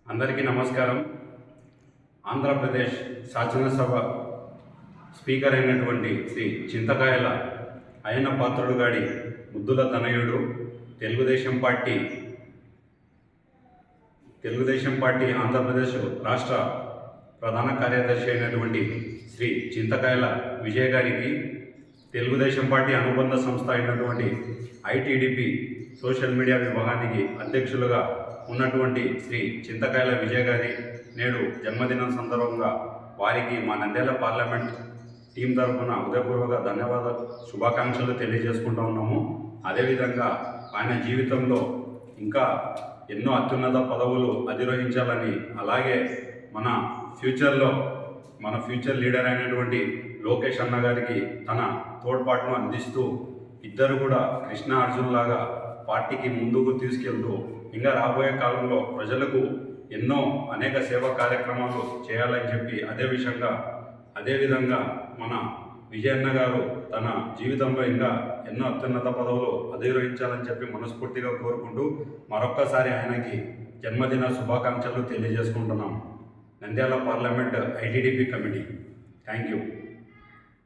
అందరికీ నమస్కారం. ఆంధ్రప్రదేశ్ శాసనసభ స్పీకర్ అయినటువంటి శ్రీ చింతకాయల అయ్యన్న పాత్రుడు గారి ముద్దుల తనయుడు తెలుగుదేశం పార్టీ ఆంధ్రప్రదేశ్ రాష్ట్ర ప్రధాన కార్యదర్శి అయినటువంటి శ్రీ చింతకాయల విజయ్ గారికి, తెలుగుదేశం పార్టీ అనుబంధ సంస్థ అయినటువంటి ఐటీడీపీ సోషల్ మీడియా విభాగానికి అధ్యక్షులుగా ఉన్నటువంటి శ్రీ చింతకాయల విజయ్ గారి నేడు జన్మదినం సందర్భంగా వారికి మా నంద్యాల పార్లమెంట్ టీం తరఫున హృదయపూర్వక ధన్యవాదాలు, శుభాకాంక్షలు తెలియజేసుకుంటూ ఉన్నాము. అదేవిధంగా ఆయన జీవితంలో ఇంకా ఎన్నో అత్యున్నత పదవులు అధిరోహించాలని, అలాగే మన ఫ్యూచర్ లీడర్ అయినటువంటి లోకేష్ అన్న గారికి తన తోడ్పాటును అందిస్తూ ఇద్దరు కూడా కృష్ణ అర్జున్ లాగా పార్టీకి ముందుకు తీసుకెళ్తూ ఇంకా రాబోయే కాలంలో ప్రజలకు అనేక సేవా కార్యక్రమాలు చేయాలని చెప్పి అదేవిధంగా మన విజయన్న గారు తన జీవితంలో ఇంకా ఎన్నో అత్యున్నత పదవులు అధిరోహించాలని చెప్పి మనస్ఫూర్తిగా కోరుకుంటూ మరొక్కసారి ఆయనకి జన్మదిన శుభాకాంక్షలు తెలియజేసుకుంటున్నాం. Nandyal parliament ITDP committee. Thank you.